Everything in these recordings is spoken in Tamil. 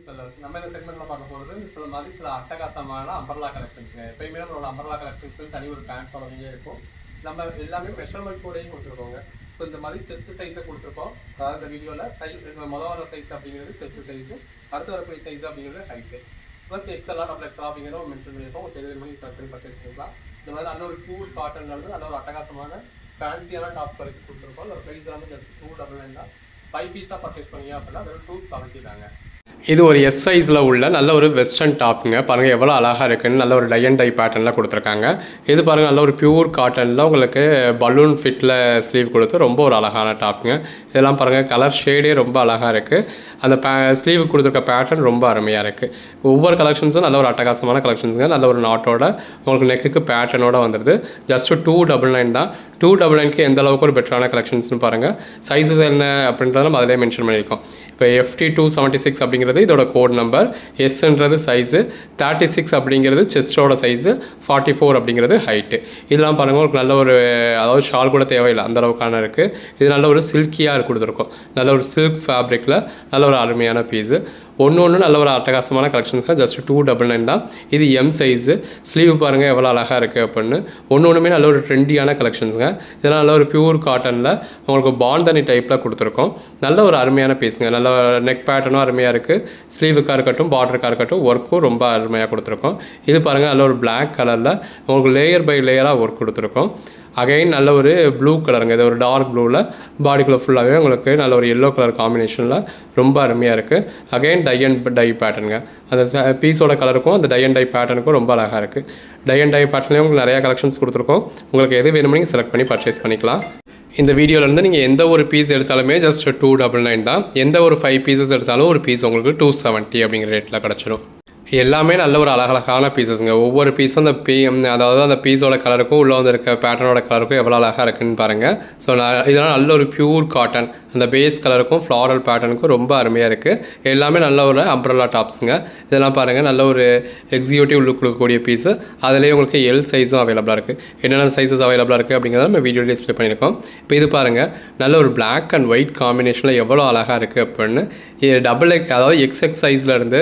செல்லர்ஸ். நம்ம இந்த செக்மெண்ட்ல பார்க்க போகிறது சில அட்டகாசமான அம்பர்லா கலெக்ஷன்ஸுங்க. எப்பயுமே நம்மளோட அம்பர்லா கலெக்ஷன்ஸ்க்கு தனி ஒரு பேண்ட் ஃபாலோவிங்கே இருக்கும். நம்ம எல்லாமே மெஷர்மெண்ட்ஸோடையும் கொடுத்துருக்கோங்க. ஸோ இந்த மாதிரி செஸ்ட் சைஸை கொடுத்துருக்கோம். அதாவது இந்த வீடியோவில் மொதல் வர சைஸ் அப்படிங்கிறது செஸ்ட் சைஸு, அடுத்து வரக்கூடிய சைஸ் அப்படிங்கிறது ஹைட்டு, ப்ளஸ் எக்ஸ்எல்லாம் டபுள் எக்ஸ்எல் அப்படிங்கிறத மென்ஷன் பண்ணியிருக்கோம். உங்களுக்கு எது வேணுமோ செலக்ட் பண்ணி பர்ச்சேஸ் பண்ணிக்கலாம். இந்த மாதிரி நல்ல ஒரு பியூர் காட்டன்லேருந்து நல்ல ஒரு அட்டகாசமான ஃபேன்சியான டாப்ஸ் வரைக்கும் கொடுத்துருக்கோம். அதோட ப்ரைஸ் எல்லாமே ஜஸ்ட் 299 தான். 5 பீஸாக பர்ச்சேஸ் பண்ணீங்க அப்படின்னா வெறும் 270 தாங்க. இது ஒரு எஸ் சைஸில் உள்ள நல்ல ஒரு வெஸ்டர்ன் டாப்புங்க. பாருங்கள் எவ்வளோ அழகாக இருக்குன்னு. நல்ல ஒரு டை அண்ட் டை பேட்டர்னில் கொடுத்துருக்காங்க. இது பாருங்கள் நல்ல ஒரு பியூர் காட்டனில் உங்களுக்கு பலூன் ஃபிட்டில் ஸ்லீவ் கொடுத்து ரொம்ப ஒரு அழகான டாப்புங்க. இதெல்லாம் பாருங்கள் கலர் ஷேடே ரொம்ப அழகாக இருக்குது. அந்த ஸ்லீவ் கொடுத்துருக்க பேட்டர்ன் ரொம்ப அருமையாக இருக்குது. ஒவ்வொரு கலெக்ஷன்ஸும் நல்ல ஒரு அட்டகாசமான கலெக்ஷன்ஸுங்க. நல்ல ஒரு நாட்டோட உங்களுக்கு நெக்குக்கு பேட்டர்னோட வந்துடுது. ஜஸ்ட்டு 299 தான். 299க்கு எந்த அளவுக்கு ஒரு பெட்டரான கலெக்ஷன்ஸ்னு பாருங்கள். சைஸஸ் என்ன அப்படின்றத நம்ம அதிலே மென்ஷன் பண்ணியிருக்கோம். இப்போ FT 276 அப்படிங்கிறது இதோட கோட் நம்பர், எஸ்ன்றது சைஸு, 36 அப்படிங்கிறது செஸ்டோட சைஸு, 44 அப்படிங்கிறது ஹைட்டு. இதெல்லாம் பாருங்கள் உங்களுக்கு நல்ல ஒரு அதாவது ஷால் கூட தேவையில்லை அந்த அளவுக்கான இருக்குது. இது நல்ல ஒரு சில்கியாக கொடுத்துருக்கோம். நல்ல ஒரு சில்க் ஃபேப்ரிக்கில் நல்ல ஒரு அருமையான பீஸு. ஒன்று நல்ல ஒரு அட்டகாசமான கலெக்ஷன்ஸ் தான். ஜஸ்ட் 299 தான். இது எம் சைஸு. ஸ்லீவ் பாருங்கள் எவ்வளோ அழகாக இருக்குது அப்படின்னு. ஒன்றுமே நல்ல ஒரு ட்ரெண்டியான கலெக்ஷன்ஸுங்க. இதெல்லாம் நல்ல ஒரு பியூர் காட்டனில் உங்களுக்கு பாந்தனி டைப்பில் கொடுத்துருக்கோம். நல்ல ஒரு அருமையான பீஸுங்க. நல்ல நெக் பேட்டர்னும் அருமையாக இருக்குது. ஸ்லீவுக்காக இருக்கட்டும் பார்டருக்காக இருக்கட்டும் ஒர்க்கும் ரொம்ப அருமையாக கொடுத்துருக்கோம். இது பாருங்கள் நல்ல ஒரு பிளாக் கலரில் உங்களுக்கு லேயர் பை லேயராக ஒர்க் கொடுத்துருக்கோம். அகைன் நல்ல ஒரு ப்ளூ கலருங்க. இது ஒரு டார்க் ப்ளூவில் பாடிக்குள்ளே ஃபுல்லாகவே உங்களுக்கு நல்ல ஒரு எல்லோ கலர் காம்பினேஷனில் ரொம்ப அருமையாக இருக்குது. அகைன் டை அண்ட் டை பேட்டர்னுங்க. அந்த பீஸோட கலருக்கும் அந்த டை அண்ட் டை பேட்டர்னுக்கும் ரொம்ப அழகாக இருக்குது. டை அண்ட் டை பேட்டர்லேயும் உங்களுக்கு நிறையா கலெக்ஷன்ஸ் கொடுத்துருக்கோம். உங்களுக்கு எது வேணுமோ நீங்கள் செலக்ட் பண்ணி பர்ச்சேஸ் பண்ணிக்கலாம். இந்த வீடியோலேருந்து நீங்கள் எந்த ஒரு பீஸ் எடுத்தாலுமே ஜஸ்ட் 299 தான். எந்த ஒரு 5 பீசஸ் எடுத்தாலும் ஒரு பீஸ் உங்களுக்கு 270 அப்படிங்கிற ரேட்டில் கிடச்சிடும். எல்லாமே நல்ல ஒரு அழகழகான பீசஸுங்க. ஒவ்வொரு பீஸும் அதாவது அந்த பீஸோட கலருக்கும் உள்ளே வந்து இருக்க பேட்டர்னோட கலருக்கும் எவ்வளோ அழகாக இருக்குன்னு பாருங்கள். ஸோ இதெல்லாம் நல்ல ஒரு பியூர் காட்டன். அந்த பேஸ் கலருக்கும் ஃப்ளாரல் பேட்டர்னுக்கும் ரொம்ப அருமையாக இருக்குது. எல்லாமே நல்ல ஒரு அம்ப்ரெல்லா டாப்ஸுங்க. இதெல்லாம் பாருங்கள் நல்ல ஒரு எக்ஸிக்யூட்டிவ் லுக் கொடுக்கக்கூடிய பீஸு. அதிலேயே உங்களுக்கு எல் சைஸும் அவைலபிளாக இருக்குது. என்னென்ன சைஸஸ் அவைலபிளாக இருக்குது அப்படிங்கிறத நம்ம வீடியோ டிஸ்பிளே பண்ணியிருக்கோம். இப்போ இது பாருங்கள் நல்ல ஒரு பிளாக் அண்ட் ஒயிட் காம்பினேஷனில் எவ்வளோ அழகாக இருக்குது அப்படின்னு. டபுள் அதாவது XX சைஸ்லேருந்து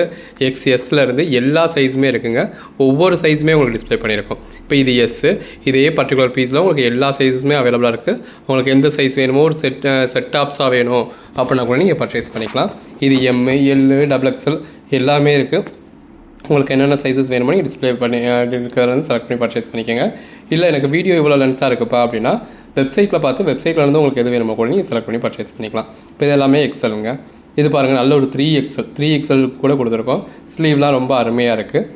XSலேருந்து எல்லா சைஸுமே இருக்குங்க. ஒவ்வொரு சைஸுமே உங்களுக்கு டிஸ்பிளே பண்ணியிருக்கோம். இப்போ இது எஸ்ஸு. இதே பர்டிகுலர் பீஸில் உங்களுக்கு எல்லா சைஸஸுமே அவைலபிளாக இருக்குது. உங்களுக்கு எந்த சைஸ் வேணுமோ ஒரு செட் டாப்ஸாக வேணும் அப்படின்னா கூட நீங்கள் பர்ச்சேஸ் பண்ணிக்கலாம். இது M, L, XXL எல்லாமே இருக்குது. உங்களுக்கு என்னென்ன சைஸஸ் வேணுமோ நீங்கள் டிஸ்பிளே பண்ணி இருக்கிறது செலக்ட் பண்ணி பர்ச்சேஸ் பண்ணிக்கோங்க. இல்லை எனக்கு வீடியோ இவ்வளோ லென்த்தாக இருக்குப்பா அப்படின்னா வெப்சைட்டில் பார்த்து வெப்சைட்டில் வந்து உங்களுக்கு எது வேணுமோ கூட நீங்கள் செலக்ட் பண்ணி பர்ச்சேஸ் பண்ணிக்கலாம். இப்போ இது எல்லாமே எக்ஸலுங்க. இது பாருங்கள் நல்ல ஒரு 3XL கூட கொடுத்துருக்கோம். ஸ்லீவ்லாம் ரொம்ப அருமையாக இருக்குது.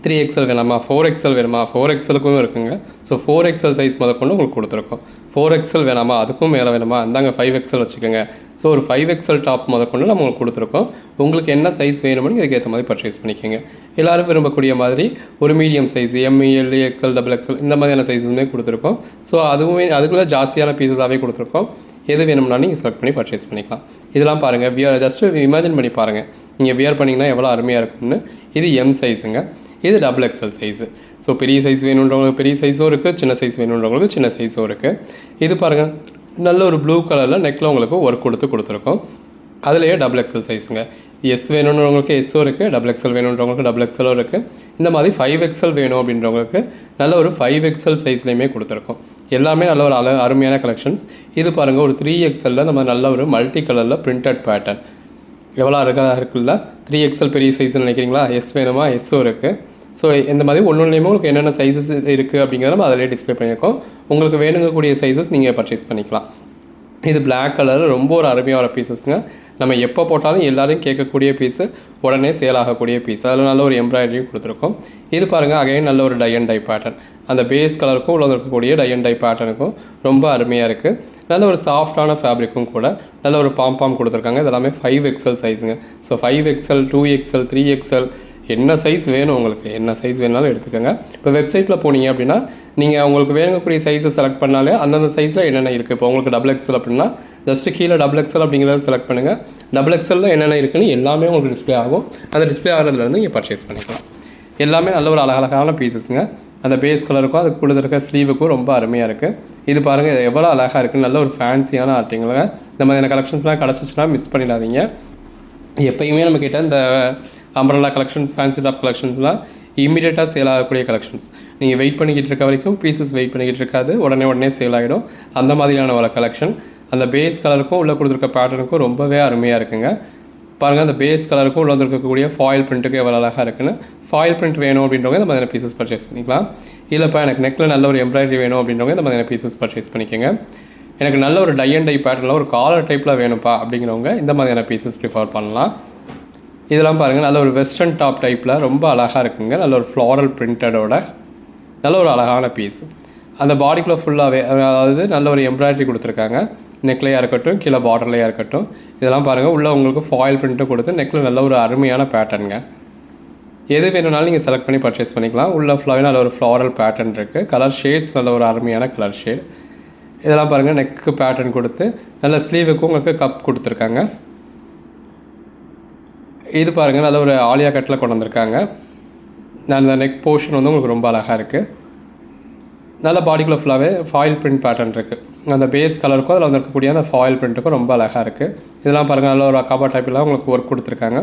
3XL வேணாமா, 4XL வேணுமா, 4XLக்கும் இருக்குங்க. ஸோ 4XL சைஸ் முதற்கொண்டு உங்களுக்கு கொடுத்துருக்கோம். 4XL வேணாமா, அதுக்கும் மேலே வேணுமா, அந்தாங்க 5XL வச்சுக்கோங்க. ஸோ ஒரு 5XL டாப் முதற்கொண்டு நம்ம உங்களுக்கு கொடுத்துருக்கோம். உங்களுக்கு என்ன சைஸ் வேணுமோ இதுக்கேற்ற மாதிரி பர்ச்சேஸ் பண்ணிக்கோங்க. எல்லோரும் விரும்பக்கூடிய மாதிரி ஒரு medium size M, L, XL, XXL இந்த மாதிரியான சைஸுமே கொடுத்துருக்கோம். ஸோ அதுக்குள்ளே ஜாஸ்தியான பீஸஸாகவே கொடுத்துருக்கோம். எது வேணும்னாலும் நீங்கள் செலக்ட் பண்ணி பர்ச்சேஸ் பண்ணிக்கலாம். இதெல்லாம் பாருங்கள் ஜஸ்ட்டு இமேஜின் பண்ணி பாருங்கள். நீங்கள் வியர் பண்ணிங்கன்னா எவ்வளோ அருமையாக இருக்கும்னு. இது M சைஸுங்க. இது XXL சைஸு. ஸோ பெரிய சைஸ் வேணுன்றவங்களுக்கு பெரிய சைஸும் இருக்குது, சின்ன சைஸ் வேணுன்றவங்களுக்கு சின்ன சைஸும் இருக்குது. இது பாருங்கள் நல்ல ஒரு ப்ளூ கலரில் நெக்கில் உங்களுக்கு ஒர்க் கொடுத்துருக்கோம். அதுலேயே XXL சைஸுங்க. எஸ் வேணுன்றவங்களுக்கு எஸ்ஸும் இருக்குது, XXL வேணுன்றவங்களுக்கு XXLும் இருக்குது. இந்த மாதிரி 5XL வேணும் அப்படின்றவங்களுக்கு நல்ல ஒரு 5XL சைஸ்லேயுமே கொடுத்துருக்கோம். எல்லாமே நல்ல ஒரு அருமையான கலெக்ஷன்ஸ். இது பாருங்கள் ஒரு 3XLல நம்ம நல்ல ஒரு மல்டி கலரில் பிரிண்டட் பேட்டர்ன் எவ்வளோ அழகாக இருக்குல்ல. 3XL பெரிய சைஸ்ன்னு நினைக்கிறீங்களா, எஸ் வேணுமா, எஸ்ஸும் இருக்குது. ஸோ இந்த மாதிரி ஒன்றுலேயுமே உங்களுக்கு என்னென்ன சைஸஸ் இருக்குது அப்படிங்கிறத நம்ம அதிலே டிஸ்பிளே பண்ணியிருக்கோம். உங்களுக்கு வேணுங்கக்கூடிய சைஸஸ் நீங்கள் பர்ச்சேஸ் பண்ணிக்கலாம். இது பிளாக் கலர் ரொம்ப ஒரு அருமையாக வர பீசஸ்ங்க. நம்ம எப்போ போட்டாலும் எல்லோரும் கேட்கக்கூடிய பீஸு, உடனே சேல் ஆகக்கூடிய பீஸ். அதில் நல்ல ஒரு எம்ப்ராய்டரியும் கொடுத்துருக்கோம். இது பாருங்கள் அகைன் நல்ல ஒரு டை அண்ட் டை பேட்டர்ன். அந்த பேஸ் கலருக்கும் உள்ள இருக்கக்கூடிய டை அண்ட் டை பேட்டர்னுக்கும் ரொம்ப அருமையாக இருக்குது. நல்ல ஒரு சாஃப்டான ஃபேப்ரிக்கும் கூட நல்ல ஒரு பாம் கொடுத்துருக்காங்க. இதெல்லாமே 5XL சைஸுங்க. So 5XL, 2XL, 3XL என்ன சைஸ் வேணும் உங்களுக்கு, என்ன சைஸ் வேணாலும் எடுத்துக்கோங்க. இப்போ வெப்சைட்டில் போனீங்க அப்படின்னா நீங்கள் உங்களுக்கு வேணுங்கக்கூடிய சைஸை செலக்ட் பண்ணாலே அந்தந்த சைஸில் என்னென்ன இருக்குது. இப்போ உங்களுக்கு XXL அப்படின்னா ஜஸ்ட்டு கீழே XXL அப்படிங்கிறத செலக்ட் பண்ணுங்கள். XXLல என்னென்ன இருக்குன்னு எல்லாமே உங்களுக்கு டிஸ்பிளே ஆகும். அந்த டிஸ்பிளே ஆகிறதுலேருந்து நீங்கள் பர்ச்சேஸ் பண்ணிக்கலாம். எல்லாமே நல்ல ஒரு அழகழகான பீசஸுங்க. அந்த பேஸ் கலருக்கும் அதுக்கு கூட இருக்க ஸ்லீவுக்கும் ரொம்ப அருமையாக இருக்குது. இது பாருங்கள் எவ்வளோ அழகாக இருக்குது. நல்ல ஒரு ஃபேன்சியான ஆர்டிங்களுங்க. இந்த மாதிரியான கலெக்ஷன்ஸ்லாம் கிடச்சிச்சின்னா மிஸ் பண்ணிடாதீங்க. எப்பயுமே நம்மக்கிட்ட இந்த அம்பரல்லா கலெக்ஷன்ஸ், ஃபேன்சி டாப் கலெக்ஷன்ஸ்லாம் இமீடியட்டாக சேல் ஆகக்கூடிய கலெக்ஷன்ஸ். நீங்கள் வெயிட் பண்ணிக்கிட்டு இருக்க வரைக்கும் பீசஸ் வெயிட் பண்ணிக்கிட்டு இருக்காது, உடனே சேல் ஆகிடும். அந்த மாதிரியான ஒரு கலெக்ஷன். அந்த பேஸ் கலருக்கும் உள்ளே கொடுத்துருக்க பேட்டர்னுக்கும் ரொம்பவே அருமையாக இருக்குங்க. பாருங்கள், அந்த பேஸ் கலருக்கும் உள்ள வந்துருக்கக்கூடிய ஃபாயில் பிரிண்ட்டுக்கு எவ்வளோ அழகாக இருக்குன்னு. ஃபாயில் பிரிண்ட் வேணும் அப்படின்றவங்க இந்த மாதிரியான பீசஸ் பர்ச்சேஸ் பண்ணிக்கலாம். இல்லைப்பா எனக்கு நெக்கில் நல்ல ஒரு எம்ப்ராய்டரி வேணும் அப்படின்றவங்க இந்த மாதிரியான பீசஸ் பர்ச்சேஸ் பண்ணிக்கோங்க. எனக்கு நல்ல ஒரு டை அண்ட் டை பேட்டர்னில் ஒரு காலர் டைப்பில் வேணும்ப்பா அப்படிங்கிறவங்க இந்த மாதிரியான பீசஸ் ப்ரிஃபர் பண்ணலாம். இதெல்லாம் பாருங்கள், நல்ல ஒரு வெஸ்டர்ன் டாப் டைப்பில் ரொம்ப அழகாக இருக்குங்க. நல்ல ஒரு ஃப்ளாரல் பிரிண்டடோட நல்ல ஒரு அழகான பீஸ். அந்த பாடிக்குள்ளே ஃபுல்லாகவே அதாவது நல்ல ஒரு எம்ப்ராய்டரி கொடுத்துருக்காங்க. நெக்லையாக இருக்கட்டும், கீழே பார்டர்லையாக இருக்கட்டும். இதெல்லாம் பாருங்கள், உள்ளே உங்களுக்கு ஃபாயில் பிரிண்ட்டும் கொடுத்து நெக்கில் நல்ல ஒரு அருமையான பேட்டர்னுங்க. எது வேணும்னாலும் நீங்கள் செலக்ட் பண்ணி பர்ச்சேஸ் பண்ணிக்கலாம். உள்ள ஃபுல்லாகவே நல்ல ஒரு ஃப்ளாரல் பேட்டர்ன் இருக்குது. கலர் ஷேட்ஸ் நல்ல ஒரு அருமையான கலர் ஷேட். இதெல்லாம் பாருங்கள், நெக்கு பேட்டர்ன் கொடுத்து நல்ல ஸ்லீவுக்கும் உங்களுக்கு கப் கொடுத்துருக்காங்க. இது பாருங்கள், நல்ல ஒரு ஆலியா கட்டில் கொண்டு வந்திருக்காங்க. அந்த நெக் போர்ஷன் வந்து உங்களுக்கு ரொம்ப அழகாக இருக்குது. நல்ல பாடிக்குள்ளே ஃபுல்லாகவே ஃபாயில் பிரிண்ட் பேட்டர்ன் இருக்குது. அந்த பேஸ் கலருக்கும் அதில் வந்துருக்கக்கூடிய அந்த ஃபாயில் பிரிண்ட்டுக்கும் ரொம்ப அழகாக இருக்குது. இதெல்லாம் பாருங்கள், நல்ல ஒரு அக்காபா டைப்பில் உங்களுக்கு ஒர்க் கொடுத்துருக்காங்க.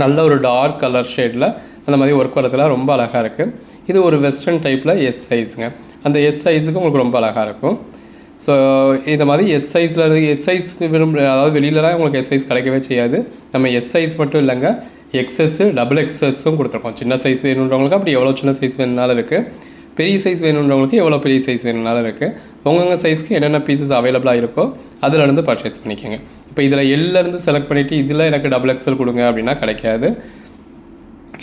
நல்ல ஒரு டார்க் கலர் ஷேடில் அந்த மாதிரி ஒர்க் வரதுல ரொம்ப அழகாக இருக்குது. இது ஒரு வெஸ்டர்ன் டைப்பில் எஸ் சைஸுங்க. அந்த எஸ் சைஸுக்கு உங்களுக்கு ரொம்ப அழகாக இருக்கும். ஸோ இந்த மாதிரி எஸ் சைஸ் அதாவது வெளியிலலாம் உங்களுக்கு எஸ் சைஸ் கிடைக்கவே செய்யாது. நம்ம எஸ் சைஸ் மட்டும் இல்லைங்க, எக்ஸஸ்ஸு டபுள் எக்ஸஸும் கொடுத்துருக்கோம். சின்ன சைஸ் வேணுன்றவங்களுக்கு அப்படி எவ்வளோ சின்ன சைஸ் வேணுனாலும் இருக்குது. பெரிய சைஸ் வேணுன்றவங்களுக்கு எவ்வளோ பெரிய சைஸ் வேணுனாலும் இருக்குது. உங்கள் சைஸ்க்கு என்னென்ன பீசஸ் அவைலபிளாக இருக்கோ அதிலேருந்து பர்ச்சேஸ் பண்ணிக்கோங்க. இப்போ இதில் எல்லேருந்து செலக்ட் பண்ணிவிட்டு இதில் எனக்கு டபுள் எக்ஸல் கொடுங்க அப்படின்னா கிடைக்காது.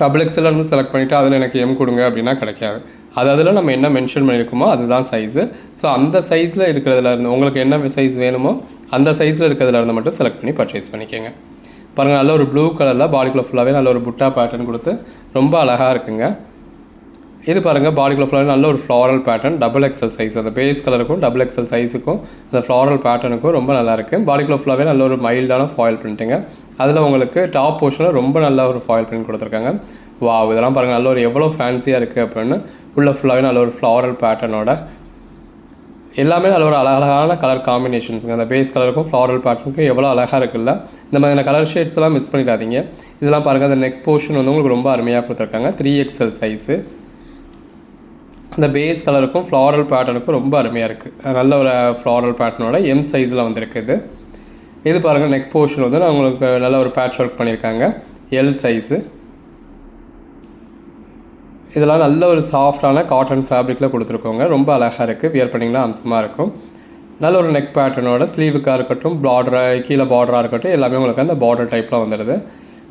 டபுள் எக்ஸல்லேருந்து செலக்ட் பண்ணிவிட்டு அதில் எனக்கு எம் கொடுங்க அப்படின்னா கிடைக்காது. அதில் நம்ம என்ன மென்ஷன் பண்ணியிருக்கோமோ அதுதான் சைஸு. ஸோ அந்த சைஸில் இருக்கிறதுல இருந்து உங்களுக்கு என்ன சைஸ் வேணுமோ அந்த சைஸில் இருக்கிறதுல இருந்து மட்டும் செலக்ட் பண்ணி பர்ச்சேஸ் பண்ணிக்கோங்க. பாருங்கள், நல்ல ஒரு ப்ளூ கலரில் பாடிக்குள்ளே ஃபுல்லாகவே நல்ல ஒரு புட்டா பேட்டர்ன் கொடுத்து ரொம்ப அழகாக இருக்குங்க. இது பாருங்கள், பாடிக்குள்ளே ஃபுல்லாகவே நல்ல ஒரு floral pattern, double XL size. அந்த பேஸ் கலருக்கும் டபுள் எக்ஸல் சைஸுக்கும் அந்த ஃப்ளாரல் பேட்டர்னுக்கும் ரொம்ப நல்லாயிருக்கு. பாடிக்குள்ளே ஃபுல்லாகவே நல்ல ஒரு மைல்டான ஃபாயில் பிரிண்ட்டுங்க. அதில் உங்களுக்கு டாப் போர்ஷனில் ரொம்ப நல்ல ஒரு ஃபாயில் பிரிண்ட் கொடுத்துருக்காங்க. வாவ், இதெல்லாம் பாருங்கள், நல்ல ஒரு எவ்வளோ ஃபேன்சியாக இருக்குது அப்படின்னு. உள்ள ஃபுல்லாகவே நல்ல ஒரு ஃப்ளாரல் பேட்டர்னோட எல்லாமே நல்ல ஒரு அழகான கலர் காம்பினேஷன்ஸுங்க. அந்த பேஸ் கலருக்கும் ஃப்ளாரல் பேட்டர்னுக்கும் எவ்வளோ அழகாக இருக்குல்ல. இந்த மாதிரியான கலர் ஷேட்ஸ் எல்லாம் மிஸ் பண்ணிடாதீங்க. இதெல்லாம் பாருங்கள், அந்த நெக் போர்ஷன் வந்து உங்களுக்கு ரொம்ப அருமையாக கொடுத்துருக்காங்க. 3XL size. அந்த பேஸ் கலருக்கும் ஃப்ளாரல் பேட்டர்னுக்கும் ரொம்ப அருமையாக இருக்குது. நல்ல ஒரு ஃப்ளாரல் பேட்டர்னோட எம் சைஸில் வந்துருக்குது. இது பாருங்கள், நெக் போர்ஷன் வந்து உங்களுக்கு நல்ல ஒரு பேட்ச் ஒர்க் பண்ணியிருக்காங்க. L size. இதெல்லாம் நல்ல ஒரு சாஃப்டான காட்டன் ஃபேப்ரிக்கில் கொடுத்துருக்கோங்க. ரொம்ப அழகாக இருக்குது. வியர் பண்ணிங்கன்னா அம்சமாக இருக்கும். நல்ல ஒரு நெக் பேட்டர்னோட ஸ்லீவுக்காக இருக்கட்டும், கீழே பார்டராக இருக்கட்டும், எல்லாமே உங்களுக்கு அந்த பார்டர் டைப்பில் வந்துடுது.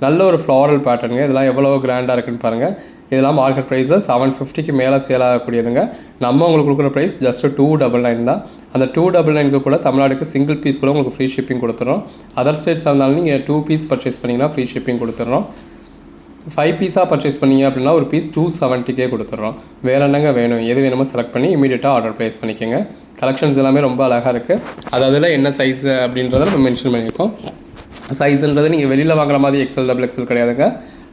நல்ல ஒரு ஃப்ளாரல் பேட்டர்னுங்க. இதெல்லாம் எவ்வளோ கிராண்டாக இருக்குன்னு பாருங்கள். இதெல்லாம் மார்க்கெட் ப்ரைஸில் 750க்கு மேலே சேல் ஆகக்கூடியதுங்க. நம்ம உங்களுக்கு கொடுக்குற ப்ரைஸ் ஜஸ்ட் 299 தான். அந்த 299க்கு கூட தமிழ்நாடுக்கு சிங்கிள் பீஸ் கூட உங்களுக்கு ஃப்ரீ ஷிப்பிங் கொடுத்துறோம். அதர் ஸ்டேட்ஸாக இருந்தாலும் நீங்கள் 2 பீஸ் பர்ச்சேஸ் பண்ணிங்கன்னா ஃப்ரீ ஷிப்பிங் கொடுத்துட்றோம். 5 பீஸாக பர்ச்சேஸ் பண்ணிங்க அப்படின்னா ஒரு பீஸ் 270க்கே கொடுத்துட்றோம். வேறு என்னங்க வேணும், எது வேணுமோ செலக்ட் பண்ணி இமீடியட்டாக ஆர்டர் ப்ளேஸ் பண்ணிக்கோங்க. கலெக்ஷன்ஸ் எல்லாமே ரொம்ப அழகாக இருக்குது. அதில் என்ன சைஸ் அப்படின்றத நம்ம மென்ஷன் பண்ணியிருக்கோம். சைஸுன்றது நீங்கள் வெளியில் வாங்குற மாதிரி எக்ஸல் டபுள் எக்ஸல் கிடையாதுங்க.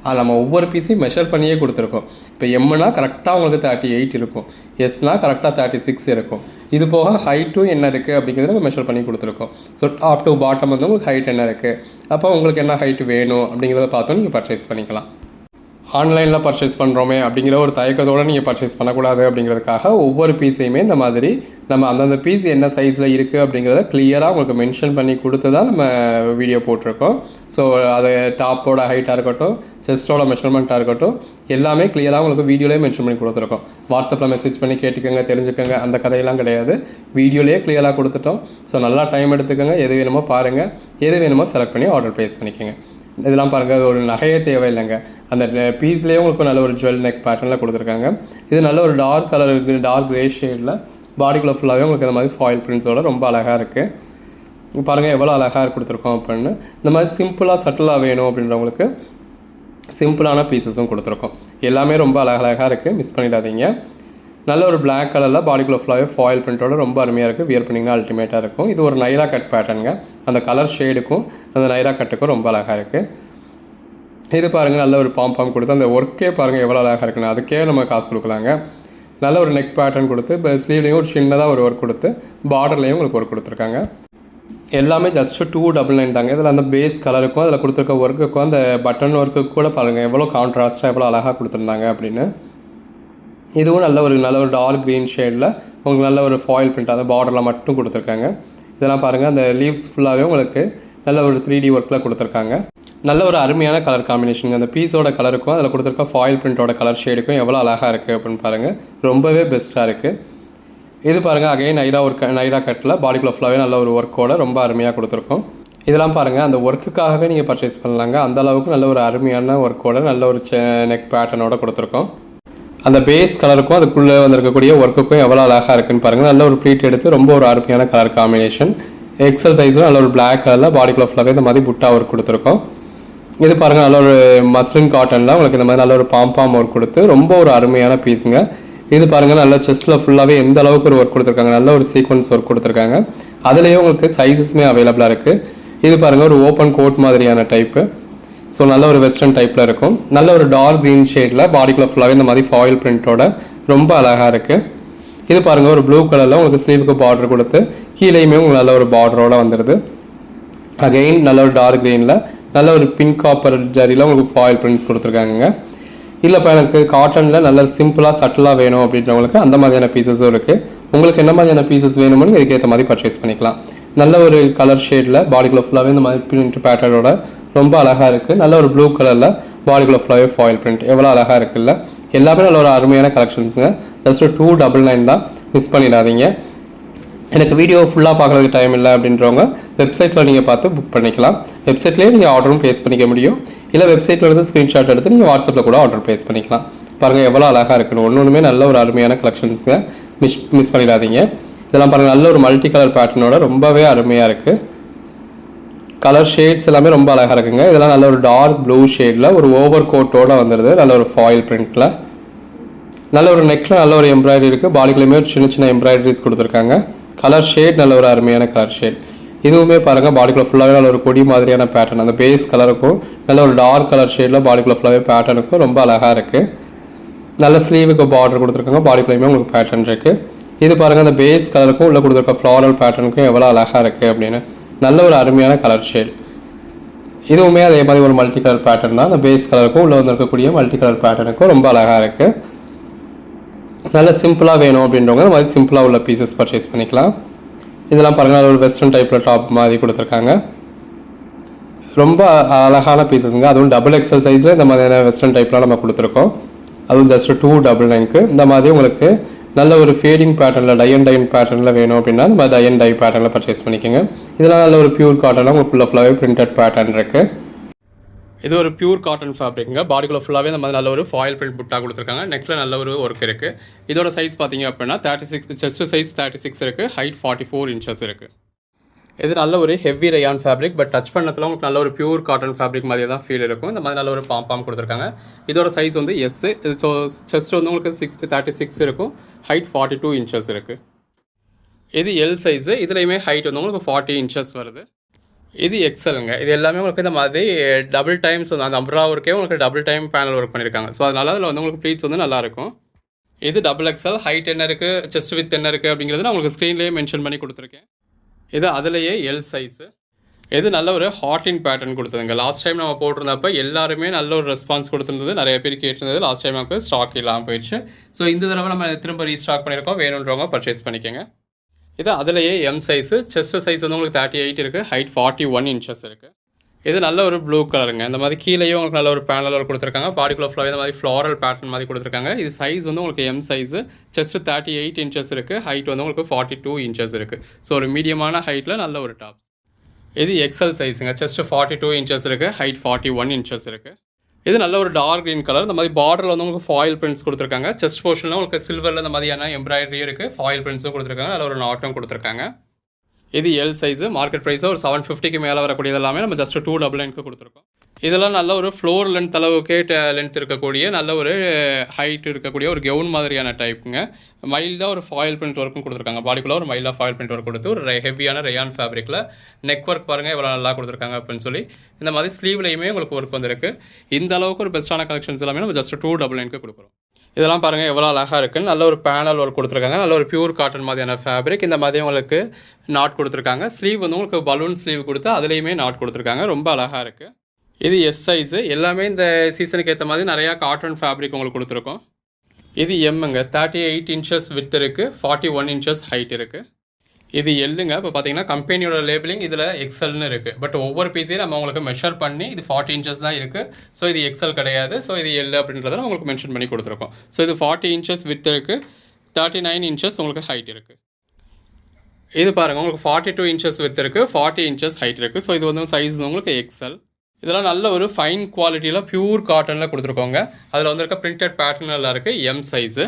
அது நம்ம ஒவ்வொரு பீஸையும் மெஷர் பண்ணியே கொடுத்துருக்கோம். இப்போ எம்னா கரெக்டாக உங்களுக்கு 38 இருக்கும், எஸ்னால் கரெக்டாக 36 இருக்கும். இது போக ஹைட்டும் என்ன இருக்குது அப்படிங்கிறத நம்ம மெஷர் பண்ணி கொடுத்துருக்கோம். ஸோ டாப் டு பாட்டம் வந்து உங்களுக்கு ஹைட் என்ன இருக்குது, அப்போ உங்களுக்கு என்ன ஹைட் வேணும் அப்படிங்கிறத பார்த்தோம் நீங்கள் பர்ச்சேஸ் பண்ணிக்கலாம். ஆன்லைனில் பர்ச்சேஸ் பண்ணுறோமே அப்படிங்கிற ஒரு தயக்கத்தோடு நீங்கள் பர்ச்சேஸ் பண்ணக்கூடாது அப்படிங்கிறதுக்காக ஒவ்வொரு பீஸையுமே இந்த மாதிரி நம்ம அந்தந்த பீஸ் என்ன சைஸில் இருக்குது அப்படிங்கிறத கிளியராக உங்களுக்கு மென்ஷன் பண்ணி கொடுத்து தான் நம்ம வீடியோ போட்டிருக்கோம். ஸோ அது டாப்போட ஹைட்டாக இருக்கட்டும், செஸ்ட்டோட மெஷர்மெண்ட்டாக இருக்கட்டும், எல்லாமே கிளியராக உங்களுக்கு வீடியோலேயே மென்ஷன் பண்ணி கொடுத்துருக்கோம். வாட்ஸ்அப்பில் மெசேஜ் பண்ணி கேட்டுக்கோங்க, தெரிஞ்சுக்கோங்க, அந்த கதையெல்லாம் கிடையாது. வீடியோலேயே கிளியராக கொடுத்துட்டோம். ஸோ நல்லா டைம் எடுத்துக்கோங்க. எது வேணுமோ பாருங்கள், எது வேணுமோ செலக்ட் பண்ணி ஆர்டர் ப்ளேஸ் பண்ணிக்கோங்க. இதெல்லாம் பாருங்கள், ஒரு நகையே தேவையில்லைங்க. அந்த பீஸ்லேயே உங்களுக்கு நல்ல ஒரு ஜுவல் நெக் பேட்டர்னில் கொடுத்துருக்காங்க. இது நல்ல ஒரு டார்க் கலர் இருக்குது, டார்க் கிரே ஷேடில் பாடிக்குள்ளே ஃபுல்லாகவே உங்களுக்கு இந்த மாதிரி ஃபாயில் பிரிண்ட்ஸோட ரொம்ப அழகாக இருக்குது. பாருங்கள் எவ்வளோ அழகாக கொடுத்துருக்கோம் அப்படின்னு. இந்த மாதிரி சிம்பிளாக சட்டிலாக வேணும் அப்படின்றவங்களுக்கு சிம்பிளான பீசஸும் கொடுத்துருக்கோம். எல்லாமே ரொம்ப அழகாக இருக்குது, மிஸ் பண்ணிடாதீங்க. நல்ல ஒரு பிளாக் கலரில் பாடிக்குள்ளே ஃபுல்லாகவே ஃபாயில் பிரிண்ட்டோட ரொம்ப அருமையாக இருக்குது. வியர் பண்ணிங்கன்னா அல்டிமேட்டாக இருக்கும். இது ஒரு நைரா கட் பேட்டர்னுங்க. அந்த கலர் ஷேடுக்கும் அந்த நைரா கட்டுக்கும் ரொம்ப அழகாக இருக்குது. இது பாருங்கள், நல்ல ஒரு பாம் கொடுத்து அந்த ஒர்க்கே பாருங்கள் எவ்வளோ அழகாக இருக்குன்னு. அதுக்கே நம்ம காசு கொடுக்கலாங்க. நல்ல ஒரு நெக் பேட்டர்ன் கொடுத்து இப்போ ஸ்லீவ்லேயும் ஒரு சின்னதாக ஒரு ஒர்க் கொடுத்து பார்டர்லேயும் உங்களுக்கு ஒர்க் கொடுத்துருக்காங்க. எல்லாமே ஜஸ்ட்டு 299 தாங்க. இதில் அந்த பேஸ் கலருக்கும் அதில் கொடுத்துருக்க ஒர்க்குக்கும் அந்த பட்டன் ஒர்க்குக்கு கூட பாருங்கள் எவ்வளோ கான்ட்ராஸ்ட்டாக எவ்வளோ அழகாக கொடுத்துருந்தாங்க அப்படின்னு. இதுவும் நல்ல ஒரு டார்க் க்ரீன் ஷேடில் உங்களுக்கு நல்ல ஒரு ஃபாயில் பிரிண்ட் அந்த பார்டரில் மட்டும் கொடுத்துருக்காங்க. இதெல்லாம் பாருங்கள் அந்த லீவ்ஸ் ஃபுல்லாகவே உங்களுக்கு நல்ல ஒரு 3D ஒர்க்கில் கொடுத்துருக்காங்க. நல்ல ஒரு அருமையான கலர் காம்பினேஷன். அந்த பீஸோட கலருக்கும் அதில் கொடுத்துருக்க ஃபாயில் பிரிண்ட்டோட கலர் ஷேடுக்கும் எவ்வளோ அழகாக இருக்குது அப்படின்னு பாருங்கள். ரொம்பவே பெஸ்ட்டாக இருக்குது. இது பாருங்கள் அகைன் நைரா கட்டில் பாடிக்குள்ளே ஃபுல்லாகவே நல்ல ஒரு ஒர்க்கோட ரொம்ப அருமையாக கொடுத்துருக்கோம். இதெல்லாம் பாருங்கள் அந்த ஒர்க்குக்காகவே நீங்கள் பர்ச்சேஸ் பண்ணலாங்க. அந்த அளவுக்கு நல்ல ஒரு அருமையான ஒர்க்கோட நல்ல ஒரு நெக் பேட்டர்னோட கொடுத்துருக்கோம். அந்த பேஸ் கலருக்கும் அதுக்குள்ளே வந்திருக்கக்கூடிய ஒர்க்குக்கும் எவ்வளோ அழகாக இருக்குன்னு பாருங்கள். நல்ல ஒரு ப்ளீட் எடுத்து ரொம்ப ஒரு அருமையான கலர் காம்பினேஷன். எக்ஸல் சைஸும் நல்ல ஒரு பிளாக் கலரில் பாடிக்குள்ளே ஃபுல்லாகவே இந்த மாதிரி புட்டா ஒர்க் கொடுத்துருக்கோம். இது பாருங்கள் நல்ல ஒரு மஸ்லின் காட்டனில் உங்களுக்கு இந்த மாதிரி நல்ல ஒரு பாம் ஒர்க் கொடுத்து ரொம்ப ஒரு அருமையான பீஸுங்க. இது பாருங்கள் நல்ல செஸ்ட்டில் ஃபுல்லாகவே எந்த அளவுக்கு ஒரு ஒர்க் கொடுத்துருக்காங்க. நல்ல ஒரு சீக்வன்ஸ் ஒர்க் கொடுத்துருக்காங்க. அதுலேயே உங்களுக்கு சைஸஸுமே அவைலபிளாக இருக்குது. இது பாருங்கள் ஒரு ஓப்பன் கோட் மாதிரியான டைப்பு. ஸோ நல்ல ஒரு வெஸ்டர்ன் டைப்பில் இருக்கும். நல்ல ஒரு டார்க் க்ரீன் ஷேடில் பாடிக்குள்ளே ஃபுல்லாகவே இந்த மாதிரி ஃபாயில் பிரிண்ட்டோட ரொம்ப அழகாக இருக்குது. இது பாருங்கள் ஒரு ப்ளூ கலரில் உங்களுக்கு ஸ்லீவுக்கு பார்டர் கொடுத்து கீழேயுமே உங்களுக்கு நல்ல ஒரு பார்டரோடு வந்துடுது. அகெயின் நல்ல ஒரு டார்க் க்ரீனில் நல்ல ஒரு பிங்க் காப்பர் ஜரியில் உங்களுக்கு ஃபாயில் பிரிண்ட்ஸ் கொடுத்துருக்காங்க. இல்லைப்பா எனக்கு காட்டனில் நல்ல சிம்பிளாக சட்டிலாக வேணும் அப்படின்றவங்களுக்கு அந்த மாதிரியான பீசஸும் இருக்குது. உங்களுக்கு என்ன மாதிரியான பீசஸ் வேணுமோ இதுக்கேற்ற மாதிரி பர்ச்சேஸ் பண்ணிக்கலாம். நல்ல ஒரு கலர் ஷேடில் பாடிக்குள்ளே ஃபுல்லாகவே இந்த மாதிரி பிரிண்ட் பேட்டர்னோட ரொம்ப அழகாக இருக்குது. நல்ல ஒரு ப்ளூ கலரில் பாடிக்குள்ளே ஃபுல்லாகவே ஃபாயில் பிரிண்ட் எவ்வளோ அழகாக இருக்குல்ல. எல்லாமே நல்ல ஒரு அருமையான கலெக்ஷன்ஸுங்க. ஜஸ்ட் 299 தான், மிஸ் பண்ணிடாதீங்க. எனக்கு வீடியோ ஃபுல்லாக பார்க்குறதுக்கு டைம் இல்லை அப்படின்றவங்க வெப்சைட்டில் நீங்கள் பார்த்து புக் பண்ணிக்கலாம். வெப்சைட்லேயே நீங்கள் ஆர்டரும் ப்ளேஸ் பண்ணிக்க முடியும். இல்லை வெப்சைட்டில் இருந்து ஸ்க்ரீன்ஷாட் எடுத்து நீங்கள் வாட்ஸ்அப்பில் கூட ஆர்டர் ப்ளேஸ் பண்ணிக்கலாம். பாருங்கள் எவ்வளோ அழகாக இருக்குன்னு. ஒன்றுமே நல்ல ஒரு அருமையான கலெக்ஷன்ஸுங்க. மிஸ் பண்ணிடாதீங்க. இதெல்லாம் பாருங்கள் நல்ல ஒரு மல்டி கலர் பேட்டர்னோட ரொம்பவே அருமையாக இருக்குது. கலர் ஷேட்ஸ் எல்லாமே ரொம்ப அழகாக இருக்குங்க. இதெல்லாம் நல்ல ஒரு டார்க் ப்ளூ ஷேடில் ஒரு ஓவர் கோட்டோடு வந்துடுது. நல்ல ஒரு ஃபாயில் பிரிண்ட்டில் நல்ல ஒரு நெக்கில் நல்ல ஒரு எம்ப்ராய்டரி இருக்குது. பாடிக்குள்ளேயுமே சின்ன சின்ன எம்ப்ராய்டரிஸ் கொடுத்துருக்காங்க. கலர் ஷேட் நல்ல ஒரு அருமையான கலர் ஷேட். இதுவுமே பாருங்கள் பாடிக்குள்ளே ஃபுல்லாகவே நல்ல ஒரு கொடி மாதிரியான பேட்டர்ன். அந்த பேஸ் கலருக்கும் நல்ல ஒரு டார்க் கலர் ஷேடில் பாடிக்குள்ளே ஃபுல்லாகவே பேட்டர்னுக்கும் ரொம்ப அழகாக இருக்குது. நல்ல ஸ்லீவுக்கு பார்டர் கொடுத்துருக்காங்க. பாடிக்குள்ளேயுமே உங்களுக்கு பேட்டர்ன் இருக்குது. இது பாருங்கள் அந்த பேஸ் கலருக்கும் உள்ளே கொடுத்துருக்க ஃப்ளாரல் பேட்டர்னுக்கும் எவ்வளோ அழகாக இருக்குது அப்படின்னு. நல்ல ஒரு அருமையான கலர் ஷேட். இதுவுமே அதே மாதிரி ஒரு மல்டி கலர் பேட்டர்ன் தான். அந்த பேஸ் கலருக்கும் உள்ளே வந்துருக்கக்கூடிய மல்டி கலர் பேட்டர்னுக்கும் ரொம்ப அழகாக இருக்குது. நல்ல சிம்பிளாக வேணும் அப்படின்றவங்க இந்த மாதிரி சிம்பிளாக உள்ள பீசஸ் பர்ச்சேஸ் பண்ணிக்கலாம். இதெல்லாம் பாருங்கள் ஒரு வெஸ்டர்ன் டைப்பில் டாப் மாதிரி கொடுத்துருக்காங்க. ரொம்ப அழகான பீசஸுங்க. அதுவும் டபுள் எக்ஸல் சைஸில் இந்த மாதிரியான வெஸ்டர்ன் டைப்லாம் நம்ம கொடுத்துருக்கோம். அதுவும் ஜஸ்ட் 299க்கு இந்த மாதிரி உங்களுக்கு நல்ல ஒரு ஃபேடிங் பேட்டர்னில் டை அண்ட் டைன் பேட்டர்னில் வேணும் அப்படின்னா இந்த மாதிரி டை அண்ட் டை பேட்டர்னில் பர்ச்சேஸ் பண்ணிக்கோங்க. இதெல்லாம் நல்ல ஒரு பியூர் காட்டனில் உங்களுக்கு ஃபுல்லாகவே பிரிண்டட் பேட்டர்ன் இருக்குது. இது ஒரு பியூர் காட்டன் ஃபேப்ரிக்ங்க. பாடிக்குள்ளே ஃபுல்லாகவே இந்த மாதிரி நல்ல ஒரு ஃபாயில் பிரிண்ட் புட்டா கொடுத்துருக்காங்க. நெக்கில் நல்ல ஒரு ஒர்க் இருக்குது. இதோட சைஸ் பார்த்தீங்க அப்படின்னா 36, செஸ்ட் சைஸ் 36 இருக்குது. ஹைட் 44 இன்ச்சஸ் இருக்குது. இது நல்ல ஒரு heavy rayon fabric. But touch பண்ணத்தில் உங்களுக்கு நல்ல ஒரு பியூர் காட்டன் ஃபேப்ரிக் மாதிரியே தான் ஃபீல் இருக்கும். இந்த மாதிரி நல்ல ஒரு பாம் கொடுத்துருக்காங்க. இதோட சைஸ் வந்து எஸ். ஸோ செஸ்ட் வந்து உங்களுக்கு 36 இருக்கும். ஹைட் 42 இன்ச்சஸ் இருக்குது. இது எல் சைஸு. இதுலேயுமே ஹைட் வந்து உங்களுக்கு 40 இன்ச்சஸ் வருது. இது எக்ஸலுங்க. இது எல்லாமே உங்களுக்கு இந்த மாதிரி டபுள் டைம்ஸ் வந்து அந்த அம்ப்ரா ஒர்க்கே உங்களுக்கு டபுள் டைம் பேனல் ஒர்க் பண்ணியிருக்காங்க. ஸோ அதனால் அதில் வந்து உங்களுக்கு ப்ளீட்ஸ் வந்து நல்லாயிருக்கும். இது டபுள் எக்ஸல். ஹைட் என்ன இருக்குது, செஸ்ட் வித் என்ன இருக்குது அப்படிங்கிறது நான் உங்களுக்கு ஸ்க்ரீன்லேயே மென்ஷன் பண்ணி கொடுத்துருக்கேன். இது அதுலேயே எல் சைஸு. இது நல்ல ஒரு ஹாட்டின் பேட்டர்ன் கொடுத்ததுங்க. லாஸ்ட் டைம் நம்ம போட்டிருந்தப்போ எல்லாருமே நல்ல ஒரு ரெஸ்பான்ஸ் கொடுத்துருந்தது. நிறைய பேர் கேட்டிருந்தது. லாஸ்ட் டைம் நமக்கு ஸ்டாக் இல்லாமல் போயிடுச்சு. ஸோ இந்த தடவை நம்ம திரும்ப ரீஸ்டாக் பண்ணியிருக்கோம். வேணுன்றவங்க பர்ச்சேஸ் பண்ணிக்கோங்க. இது அதுலேயே எம் சைஸு. செஸ்ட் சைஸ் வந்து உங்களுக்கு 38 இருக்குது. ஹைட் 41 இன்ச்சஸ் இருக்குது. இது நல்ல ஒரு ப்ளூ கலருங்க. இந்த மாதிரி கீழேயும் உங்களுக்கு நல்ல ஒரு பேனல் கொடுத்துருக்காங்க. பாடிக்குள்ளே ஃபுல்லாக இந்த மாதிரி ஃப்ளாரல் பேட்டர்ன் மாதிரி கொடுத்துருக்காங்க. இது சைஸ் வந்து உங்களுக்கு எம் சைஸு. செஸ்ட் 38 இன்ச்சஸ் இருக்குது. ஹைட் வந்து உங்களுக்கு 42 இன்ச்சஸ் இருக்குது. ஸோ ஒரு மீடியமான ஹைட்டில் நல்ல ஒரு டாப். இது எக்ஸல் சைஸுங்க. செஸ்ட் 42 இன்ச்சஸ் இருக்குது. ஹைட் 41 இன்ச்சஸ் இருக்குது. இது நல்ல ஒரு டார்க் க்ரீன் கலர். இந்த மாதிரி பார்டரில் வந்து உங்களுக்கு ஃபாயில் பிரிண்ட்ஸ் கொடுத்துருக்காங்க. செஸ்ட் போர்ஷனில் உங்களுக்கு சில்வரில் இந்த மாதிரியான எம்ப்ராய்டரியும் இருக்குது. ஃபாயில் பிரிண்ட்ஸும் கொடுத்துருக்காங்க. அதில் ஒரு நாட்டும் கொடுத்துருக்காங்க. இது எல் சைஸு. மார்க்கெட் ப்ரைஸில் ஒரு 750க்கு மேலே வரக்கூடியது எல்லாமே நம்ம ஜஸ்ட் 299க்கு கொடுத்துருக்கோம். இதெல்லாம் நல்ல ஒரு ஃப்ளோர் லென்த் அளவுக்கே லென்த் இருக்கக்கூடிய நல்ல ஒரு ஹைட் இருக்கக்கூடிய ஒரு கவுன் மாதிரியான டைப்புங்க. மைல்டாக ஒரு ஃபாயில் பிரிண்ட் ஒர்க்கும் கொடுத்துருக்காங்க. பாடிக்குள்ளே ஒரு மைல்டாக ஃபாயில் பிரிண்ட் ஒர்க் கொடுத்து ஒரு ஹெவியான ரயான் ஃபேப்ரிக்கில் நெக் ஒர்க் பாருங்கள் எவ்வளோ நல்லா கொடுத்துருக்காங்க அப்படின்னு சொல்லி. இந்த மாதிரி ஸ்லீவ்லையுமே உங்களுக்கு ஒர்க் வந்திருக்கு. இந்த அளவுக்கு ஒரு பெஸ்ட்டான கலெக்ஷன்ஸ் எல்லாமே நம்ம ஜஸ்ட் 299க்கு கொடுக்குறோம். இதெல்லாம் பாருங்கள் எவ்வளோ அழகாக இருக்குன்னு. நல்ல ஒரு பேனல் ஒர்க் கொடுத்துருக்காங்க. நல்ல ஒரு பியூர் காட்டன் மாதிரியான ஃபேப்ரிக். இந்த மாதிரி உங்களுக்கு நாட் கொடுத்துருக்காங்க. ஸ்லீவ் வந்து உங்களுக்கு பலூன் ஸ்லீவ் கொடுத்து அதுலேயுமே நாட் கொடுத்துருக்காங்க. ரொம்ப அழகாக இருக்குது. இது எஸ் சைஸு. எல்லாமே இந்த சீசனுக்கு ஏற்ற மாதிரி நிறையா காட்டன் ஃபேப்ரிக் உங்களுக்கு கொடுத்துருக்கோம். இது எம்முங்க. 38 இன்ச்சஸ் வித் இருக்குது, 41 இன்ச்சஸ் ஹைட் இருக்குது. இது எல்லுங்க. இப்போ பார்த்தீங்கன்னா கம்பெனியோட லேபிளிங் இதில் எக்ஸல்னு இருக்குது. பட் ஒவ்வொரு பீஸையும் நம்ம உங்களுக்கு மெஷர் பண்ணி இது 40 இன்ச்சஸ் தான் இருக்குது. ஸோ இது எக்ஸல் கிடையாது. ஸோ இது எல் அப்படின்றத உங்களுக்கு மென்ஷன் பண்ணி கொடுத்துருக்கோம். ஸோ இது 40 இன்ச்சஸ் வித் இருக்குது, 39 இன்ச்சஸ் உங்களுக்கு ஹைட் இருக்குது. இது பாருங்கள் உங்களுக்கு 42 இன்ச்சஸ் வித் இருக்குது, 40 இன்ச்சஸ் ஹைட் இருக்குது. ஸோ இது வந்து சைஸ் உங்களுக்கு எக்ஸல். இதெல்லாம் நல்ல ஒரு ஃபைன் குவாலிட்டியில் பியூர் காட்டனில் கொடுத்துருக்கோங்க. அதில் வந்துருக்க பிரிண்டட் பேட்டர்ன் எல்லாம் இருக்குது. M size.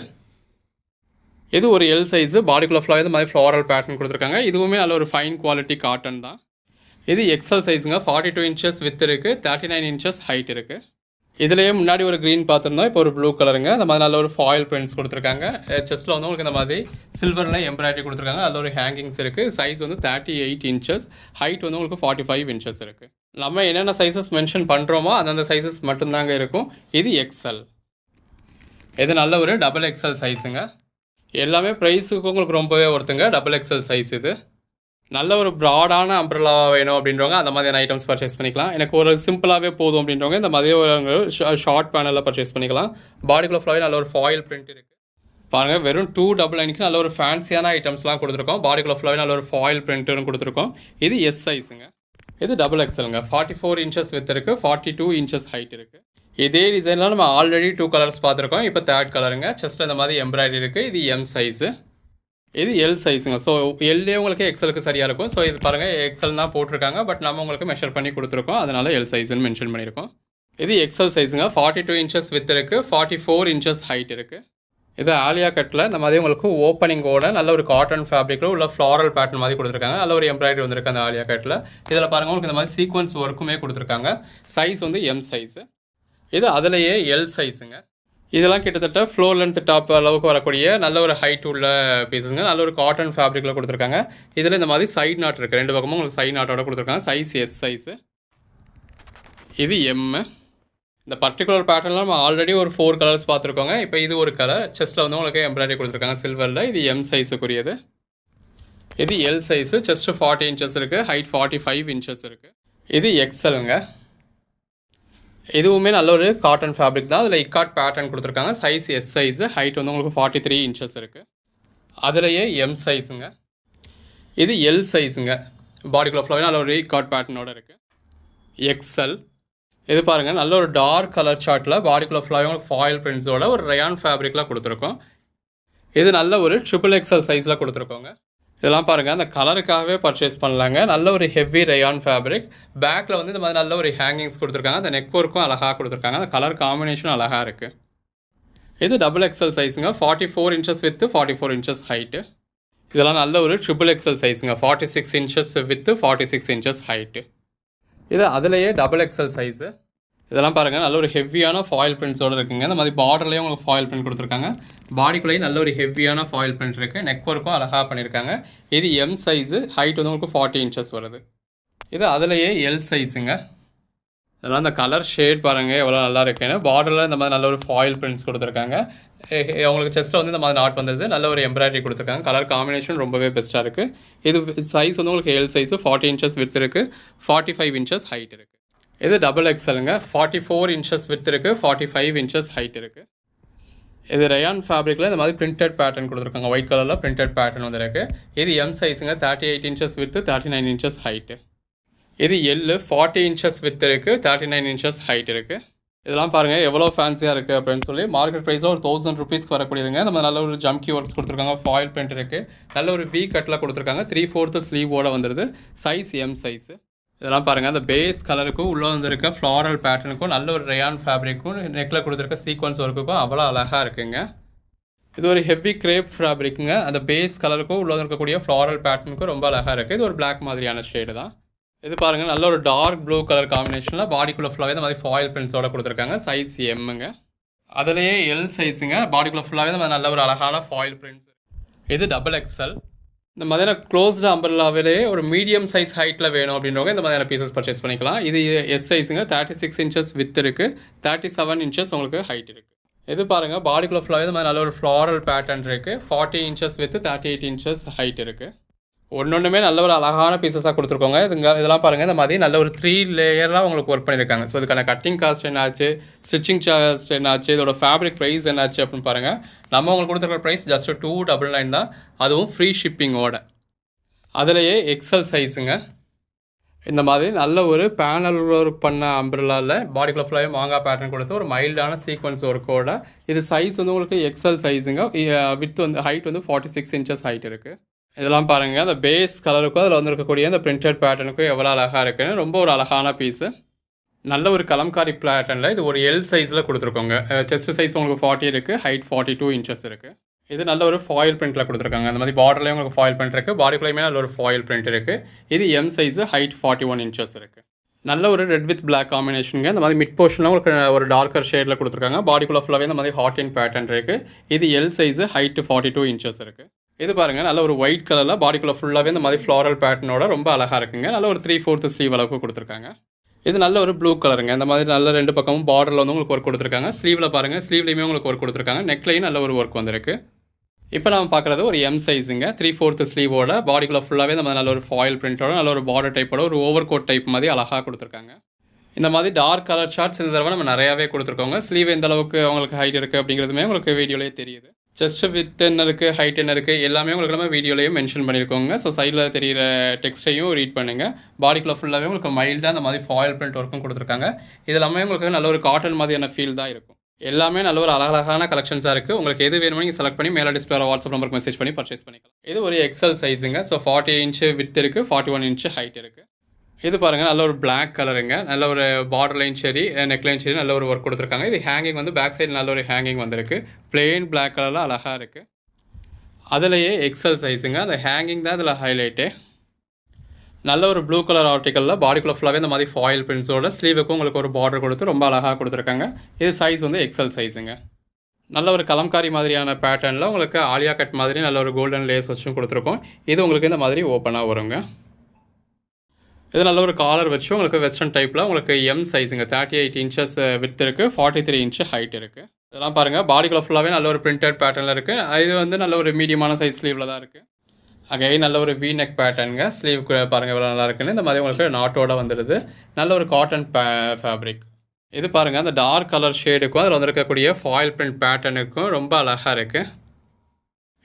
இது ஒரு எல் சைஸு. பாடிக்குள்ள ஃபுல்லாக இது மாதிரி ஃப்ளாரல் பேட்டர்ன் கொடுத்துருக்காங்க. இதுவுமே நல்ல ஒரு ஃபைன் குவாலிட்டி காட்டன் தான். இது எக்ஸல் சைஸுங்க. 42 இன்ச்சஸ் வித் இருக்குது, 39 இன்ச்சஸ் ஹைட் இருக்குது. இதுலேயே முன்னாடி ஒரு க்ரீன் பார்த்துருந்தோம், இப்போ ஒரு ப்ளூ கலருங்க. அந்த மாதிரி நல்ல ஒரு ஃபாயில் பிரிண்ட்ஸ் கொடுத்துருக்காங்க. செஸ்ட்டில் வந்து உங்களுக்கு இந்த மாதிரி சில்வரில் எம்ப்ராய்டரி கொடுத்துருக்காங்க. நல்ல ஒரு ஹேங்கிங்ஸ் இருக்குது. சைஸ் வந்து 38 இன்ச்சஸ், ஹைட் வந்து உங்களுக்கு 45 இன்ச்சஸ் இருக்குது. நம்ம என்னென்ன சைஸஸ் மென்ஷன் பண்ணுறோமோ அந்தந்த சைஸஸ் மட்டும்தாங்க இருக்கும். இது எக்ஸல். இது நல்ல ஒரு டபுள் எக்ஸல் சைஸுங்க. எல்லாமே ப்ரைஸுக்கு உங்களுக்கு ரொம்பவே ஒருத்துங்க. டபுள் எக்ஸல் சைஸ் இது. நல்ல ஒரு ப்ராடான அம்ப்ரெல்லாவாக வேணும் அப்படின்றவங்க அந்த மாதிரியான ஐட்டம்ஸ் பர்ச்சேஸ் பண்ணிக்கலாம். எனக்கு ஒரு சிம்பிளாகவே போதும் அப்படின்றவங்க இந்த மாதிரி ஷார்ட் பேனலில் பர்ச்சேஸ் பண்ணிக்கலாம். பாடிக்குள்ள ஃபுல்லாகவே நல்ல ஒரு ஃபாயில் பிரிண்ட் இருக்குது. பாருங்கள் வெறும் 299க்கு நல்ல ஒரு ஃபேன்சியான ஐட்டம்ஸ்லாம் கொடுத்துருக்கோம். பாடிக்குள்ள ஃபுல்லாகவே நல்ல ஒரு ஃபாயில் பிரிண்ட்டுன்னு கொடுத்துருக்கோம். இது எஸ் சைஸுங்க. இது டபுள் எக்ஸலுங்க. 44 இன்ச்சஸ் வித் இருக்குது, 42 இன்ச்சஸ் ஹைட் இருக்குது. இதே டிசைனில் நம்ம ஆல்ரெடி 2 கலர்ஸ் பார்த்துருக்கோம். இப்போ 3rd கலருங்க. செஸ்ட்டில் இந்த மாதிரி எம்ப்ராய்டரி இருக்குது. இது எம் சைஸு. இது எல் சைஸுங்க. ஸோ எல்லே உங்களுக்கு எக்ஸலுக்கு சரியாக இருக்கும். ஸோ இது பாருங்கள் எக்ஸல் தான் போட்டிருக்காங்க. பட் நம்ம உங்களுக்கு மெஷர் பண்ணி கொடுத்துருக்கோம். அதனால் எல் சைஸுன்னு மென்ஷன் பண்ணியிருக்கோம். இது எக்ஸல் சைஸுங்க. 42 இன்ச்சஸ் வித் இருக்குது, 44 இன்ச்சஸ் ஹைட் இருக்குது. இது ஆலியா கட்டில் இந்த மாதிரி உங்களுக்கு ஓப்பனிங்கோட நல்ல ஒரு காட்டன் ஃபேப்ரிக்கில் உள்ள ஃப்ளாரல் பேட்டர்ன் மாதிரி கொடுத்துருக்காங்க. நல்ல ஒரு எம்ப்ராய்டரி வந்துருக்கு அந்த ஆலியா கட்டில். இதில் பாருங்கள் உங்களுக்கு இந்த மாதிரி சீக்வன்ஸ் ஒர்க்குமே கொடுத்துருக்காங்க. சைஸ் வந்து எம் சைஸு. இது அதிலேயே எல் சைஸுங்க. இதெல்லாம் கிட்டத்தட்ட ஃப்ளோர் லென்த் டாப் அளவுக்கு வரக்கூடிய நல்ல ஒரு ஹைட் உள்ள பீஸுங்க. நல்ல ஒரு காட்டன் ஃபேப்ரிக்கில் கொடுத்துருக்காங்க. இதில் இந்த மாதிரி சைட் நாட் இருக்குது. 2 பக்கமும் உங்களுக்கு சைட் நாட்டோட கொடுத்துருக்காங்க. Size S size. இது எம்மு. இந்த பர்டிகுலர் பேட்டர்னில் நம்ம ஆல்ரெடி ஒரு 4 கலர்ஸ் பார்த்துருக்கோங்க. இப்போ இது ஒரு கலர். செஸ்ட்டில் வந்து உங்களுக்கு எம்ப்ராய்டரி கொடுத்துருக்காங்க சில்வரில். இது எம் சைஸுக்குரியது. இது எல் சைஸு. செஸ்ட் 40 இன்ச்சஸ் இருக்குது, ஹைட் 45 இன்ச்சஸ் இருக்குது. இது எக்ஸலுங்க. இதுவுமே நல்ல ஒரு காட்டன் ஃபேப்ரிக் தான். அதில் இக்காட் பேட்டர்ன் கொடுத்துருக்காங்க. Size S size. ஹைட் வந்து உங்களுக்கு 43 இன்ச்சஸ் இருக்குது. அதிலேயே எம் சைஸுங்க. இது எல் சைஸுங்க. பாடிக்குள்ள ஃபுல்லாகவே நல்ல ஒரு இக்காட் பேட்டர்னோட இருக்குது. எக்ஸல். இது பாருங்கள் நல்ல ஒரு டார்க் கலர் சார்ட்டில் பாடிக்குள்ள ஃபுல்லாகவே உங்களுக்கு ஃபாயில் பிரிண்ட்ஸோட ஒரு ரயான் ஃபேப்ரிக்கில் கொடுத்துருக்கோம். இது நல்ல ஒரு ட்ரிபிள் எக்ஸல் சைஸில் கொடுத்துருக்கோங்க. இதெல்லாம் பாருங்கள் அந்த கலருக்காகவே பர்ச்சேஸ் பண்ணலாங்க. நல்ல ஒரு ஹெவி ரயான் ஃபேப்ரிக். பேக்கில் வந்து இந்த மாதிரி நல்ல ஒரு ஹேங்கிங்ஸ் கொடுத்துருக்காங்க. அந்த நெக் ஒர்க்கும் அழகாக கொடுத்துருக்காங்க. அந்த கலர் காம்பினேஷனும் அழகாக இருக்குது. இது double XL சைஸுங்க. 44 inches with, 44 inches height. இதெல்லாம் நல்ல ஒரு triple XL சைஸுங்க. 46 inches with, 46 inches height. இது அதிலேயே டபுள் எக்ஸல் சைஸு. இதெல்லாம் பாருங்கள் நல்ல ஒரு ஹெவியான ஃபாயில் பிரிண்ட்ஸோடு இருக்குங்க. இந்த மாதிரி பார்டர்லேயும் உங்களுக்கு ஃபாயில் பிரிண்ட் கொடுத்துருக்காங்க. பாடிக்குள்ளேயும் நல்ல ஒரு ஹெவியான ஃபாயில் பிரிண்ட் இருக்குது. நெக் ஒர்க்கும் அழகாக பண்ணியிருக்காங்க. இது எம் சைஸு. ஹைட் வந்து உங்களுக்கு 40 இன்ச்சஸ் வருது. இது அதிலேயே எல் சைஸுங்க. இதெல்லாம் அந்த கலர் ஷேட் பாருங்கள் எவ்வளோ நல்லா இருக்குன்னு. பார்டரில் இந்த மாதிரி நல்ல ஒரு ஃபாயில் பிரிண்ட்ஸ் கொடுத்துருக்காங்க. உங்களுக்கு செஸ்ட்டில் வந்து இந்த மாதிரி நாட் வந்தது. நல்ல ஒரு எம்ப்ராய்டரி கொடுத்துருக்காங்க. கலர் காம்பினேஷன் ரொம்பவே பெஸ்ட்டாக இருக்குது. இது சைஸ் வந்து உங்களுக்கு எல் சைஸு. 40 இன்ச்சஸ் வித் இருக்குது, 45 இன்ச்சஸ் ஹைட் இருக்குது. இது டபுள் எக்ஸலுங்க. 44 இன்ச்சஸ் வித் இருக்குது, 45 இன்ச்சஸ் ஹைட் இருக்குது. இது ரயான் ஃபேப்ரிக்கில் இந்த மாதிரி பிரிண்டட் பேட்டர்ன் கொடுத்துருக்காங்க. ஒயிட் கலரில் பிரிண்டட் பேட்டர்ன் வந்துருக்கு. இது M சைஸுங்க. 38 inches with, 39 inches height. இது எல்லு. 40 இன்ச்சஸ் வித் இருக்குது, 39 இன்ச்சஸ் ஹைட் இருக்குது. இதெல்லாம் பாருங்கள் எவ்வளோ ஃபேன்சியாக இருக்குது அப்படின்னு சொல்லி. மார்க்கெட் ப்ரைஸில் ஒரு 1000 ருபீஸ்க்கு வரக்கூடியதுங்க. நம்ம நல்ல ஒரு ஜம்கி ஒர்க்ஸ் கொடுத்துருக்காங்க. ஃபாயில் பிரிண்ட் இருக்குது. நல்ல ஒரு வி கட்டில் கொடுத்துருக்காங்க. 3/4 ஸ்லீவோடு வந்துடுது. Size M size. இதெல்லாம் பாருங்கள் அந்த பேஸ் கலருக்கும் உள்ளே வந்துருக்க ஃப்ளாரல் பேட்டர்னுக்கும் நல்ல ஒரு ரயான் ஃபேப்ரிக்கும் நெக்கில் கொடுத்துருக்க சீக்வன்ஸ் ஒர்க்குக்கும் அவ்வளோ அழகாக இருக்குங்க. இது ஒரு ஹெவி கிரேப் ஃபேப்ரிக்குங்க. அந்த பேஸ் கலருக்கும் உள்ளே இருக்கக்கூடிய ஃப்ளாரல் பேட்டர்னுக்கும் ரொம்ப அழகாக இருக்குது. இது ஒரு பிளாக் மாதிரியான ஷேடு தான். இது பாருங்கள் நல்ல ஒரு டார்க் ப்ளூ கலர் காம்பினேஷனில் பாடிக்குள்ளே ஃபுல்லாகவே இந்த மாதிரி ஃபாயில் பிரிண்ட்ஸோட கொடுத்துருக்காங்க. சைஸ் எம்முங்க. அதிலேயே எல் சைஸுங்க. பாடிக்குள்ளே ஃபுல்லாகவே இந்த மாதிரி நல்ல ஒரு அழகான ஃபாயில் பிரிண்ட்ஸ். இது டபுள் எக்ஸல். இந்த மாதிரியான க்ளோஸ்டு அம்பர்லாவிலே ஒரு மீடியம் சைஸ் ஹைட்டில் வேணும் அப்படின்றவங்க இந்த மாதிரியான பீசஸ் பர்ச்சேஸ் பண்ணிக்கலாம். இது எஸ் சைஸுங்க. 36 இன்ச்சஸ் வித் இருக்குது, 37 இன்ச்சஸ் உங்களுக்கு ஹைட் இருக்குது. இது பாருங்கள் பாடிக்குள்ளே ஃபுல்லாகவே இந்த மாதிரி நல்ல ஒரு ஃப்ளாரல் பேட்டர்ன் இருக்குது. 40 இன்ச்சஸ் வித் 38 இன்ச்சஸ் ஹைட் இருக்குது. ஒன்னொன்றுமே நல்ல ஒரு அழகான பீசஸாக கொடுத்துருக்கோங்க. இதெல்லாம் பாருங்கள் இந்த மாதிரி நல்ல ஒரு 3 லேயர்லாம் உங்களுக்கு ஒர்க் பண்ணியிருக்காங்க. ஸோ இதுக்கான கட்டிங் காஸ்ட் என்னாச்சு, ஸ்டிச்சிங் சார்ஜ் என்னாச்சு, இதோட ஃபேப்ரிக் ப்ரைஸ் என்னாச்சு அப்படின்னு பாருங்கள். நம்ம உங்களுக்கு கொடுத்துருக்க ப்ரைஸ் ஜஸ்ட் 299 தான், அதுவும் ஃப்ரீ ஷிப்பிங்கோட. அதுலேயே எக்ஸல் சைஸுங்க. இந்த மாதிரி நல்ல ஒரு பேனல் ஒர்க் பண்ண அம்பிரலாவில் பாடிக்குள்ளே ஃபுல்லாகவே மாங்காய் பேட்டர்ன் கொடுத்து ஒரு மைல்டான சீக்வன்ஸ் ஒர்க்கோட. இது சைஸ் வந்து உங்களுக்கு எக்ஸல் சைஸுங்க. வித் வந்து ஹைட் வந்து 46 இன்ச்சஸ் ஹைட் இருக்குது. இதெல்லாம் பாருங்கள் அந்த பேஸ் கலருக்கும் அதில் வந்து இருக்கக்கூடிய அந்த பிரிண்டட் பேட்டர்னுக்கும் எவ்வளோ அழகாக இருக்குன்னு. ரொம்ப ஒரு அழகான பீஸு. நல்ல ஒரு கலம்காரி பேட்டர்னில் இது ஒரு எல் சைஸில் கொடுத்துருக்கோங்க. செஸ்ட் சைஸ் உங்களுக்கு 40 இருக்குது, ஹைட் 42 இன்ச்சஸ் இருக்குது. இது நல்ல ஒரு ஃபாயில் பிரிண்ட்டில் கொடுத்துருக்காங்க. அந்த மாதிரி பார்டர்லேயும் உங்களுக்கு ஃபாயில் பிரிண்ட் இருக்குது, பாடிக்குள்ளேயுமே நல்ல ஒரு ஃபாயில் பிரிண்ட் இருக்குது. இது எம் சைஸு, ஹைட் 41 இன்ச்சஸ் இருக்குது. நல்ல ஒரு ரெட் வித் பிளாக் காம்பினேஷனுங்க. இந்த மாதிரி மிட் போர்ஷனில் உங்களுக்கு ஒரு டார்க்கர் ஷேடில் கொடுத்துருக்காங்க. பாடிக்குள்ளே ஃபுல்லாகவே இந்த மாதிரி ஹாட் இன் பேட்டர்ன் இருக்குது. இது எல் சைஸு, ஹைட் 42 இன்ச்சஸ் இருக்குது. இது பாருங்கள் நல்ல ஒரு ஒயிட் கலரில் பாடிக்குள்ளே ஃபுல்லாகவே இந்த மாதிரி ஃப்ளாரல் பேட்டர்னோட ரொம்ப அழகாக இருக்குங்க. நல்ல ஒரு 3/4 ஸ்லீவ் அளவுக்கு கொடுத்துருக்காங்க. இது நல்ல ஒரு ப்ளூ கலருங்க. இந்த மாதிரி நல்ல 2 பக்கமும் பார்டரில் வந்து உங்களுக்கு ஒர்க் கொடுத்துருக்காங்க. ஸ்லீவில் பாருங்கள், ஸ்லீவ்லேயுமே உங்களுக்கு ஒர்க் கொடுத்துருக்காங்க. நெக்லையும் நல்ல ஒரு ஒர்க் வந்திருக்கு. இப்போ நம்ம பார்க்குறது ஒரு எம் சைஸுங்க. 3/4 ஸ்லீவோட பாடிக்குள்ளே ஃபுல்லாகவே நம்ம நல்ல ஒரு ஃபாயில் பிரிண்டோட நல்ல ஒரு பார்டர் டைப்போட ஒரு ஓவர் கோட் டைப் மாதிரி அழகாக கொடுத்துருக்காங்க. இந்த மாதிரி டார்க் கலர் ஷார்ட்ஸ் இந்த தடவை நம்ம நிறையாவே கொடுத்துருக்கோங்க. ஸ்லீவ் எந்த அளவுக்கு அவங்களுக்கு ஹைட் இருக்குது அப்படிங்கிறதுமே உங்களுக்கு வீடியோலேயே தெரியுது. செஸ்ட் வித் என்ன இருக்குது, ஹைட் என்ன இருக்குது எல்லாமே உங்களுக்கு நம்ம வீடியோலையும் மென்ஷன் பண்ணியிருக்கோங்க. ஸோ சைடில் தெரிகிற டெக்ஸ்ட்டையும் ரீட் பண்ணுங்கள். பாடிக்குள்ளே ஃபுல்லாகவே உங்களுக்கு மைல்டாக அந்த மாதிரி ஃபாயில் பிரிண்ட் ஒர்க்கும் கொடுத்துருக்காங்க. இது எல்லாமே உங்களுக்கு நல்ல ஒரு காட்டன் மாதிரியான ஃபீல் தான் இருக்கும். எல்லாமே நல்ல ஒரு அழகான கலெக்ஷன்ஸாக இருக்குது. உங்களுக்கு எது வேணுமோ நீங்கள் செலக்ட் பண்ணி மேலே டிஸ்பிளே வாட்ஸ்அப் நம்பருக்கு மெசேஜ் பண்ணி பர்ச்சேஸ் பண்ணிக்கலாம். இது ஒரு எக்ஸல் சைஸுங்க. ஸோ 40 இன்ச்சு வித் இருக்குது, 41 இன்ச்சு ஹைட் இருக்குது. இது பாருங்கள் நல்ல ஒரு பிளாக் கலருங்க. நல்ல ஒரு பார்டர் லைன் சரி, நெக் லைன் சரி நல்ல ஒரு ஒர்க் கொடுத்துருக்காங்க. இது ஹேங்கிங் வந்து பேக் சைடு நல்ல ஒரு ஹேங்கிங் வந்திருக்கு. பிளெயின் பிளாக் கலரில் அழகாக இருக்குது. அதுலேயே எக்ஸல் சைஸுங்க. அந்த ஹேங்கிங் தான் இதில் ஹைலைட்டு. நல்ல ஒரு ப்ளூ கலர் ஆர்டிக்கலில் பாடிக்குள்ளே ஃபுல்லாகவே இந்த மாதிரி ஃபாயில் பிரிண்ட்ஸோட ஸ்லீவுக்கும் உங்களுக்கு ஒரு பார்டர் கொடுத்து ரொம்ப அழகாக கொடுத்துருக்காங்க. இது சைஸ் வந்து எக்ஸல் சைஸுங்க. நல்ல ஒரு கலம்காரி மாதிரியான பேட்டர்னில் உங்களுக்கு ஆலியா கட் மாதிரி நல்ல ஒரு கோல்டன் லேஸ் வச்சும் கொடுத்துருக்கோம். இது உங்களுக்கு இந்த மாதிரி ஓப்பனாக வருங்க. இது நல்ல ஒரு காலர் வச்சு உங்களுக்கு வெஸ்டர்ன் டைப்பில் உங்களுக்கு எம் சைஸுங்க. 38 இன்ச்சஸ் வித் இருக்குது, 43 இன்ச்சு ஹைட் இருக்குது. இதெல்லாம் பாருங்கள் பாடிக்குள்ளே ஃபுல்லாகவே நல்ல ஒரு பிரிண்டட் பேட்டர்னில் இருக்குது. இது வந்து நல்ல ஒரு மீடியமான சைஸ் ஸ்லீவில் தான் இருக்குது. அகைன் நல்ல ஒரு வி நெக் பேட்டர்னுங்க. ஸ்லீவ் பாருங்கள் எவ்வளோ நல்லா இருக்குன்னு. இந்த மாதிரி உங்களுக்கு நாட்டோட வந்துடுது. நல்ல ஒரு காட்டன் ஃபேப்ரிக். இது பாருங்கள் அந்த டார்க் கலர் ஷேடுக்கும் அதில் வந்துருக்கக்கூடிய ஃபாயில் பிரிண்ட் பேட்டர்னுக்கும் ரொம்ப அழகாக இருக்குது.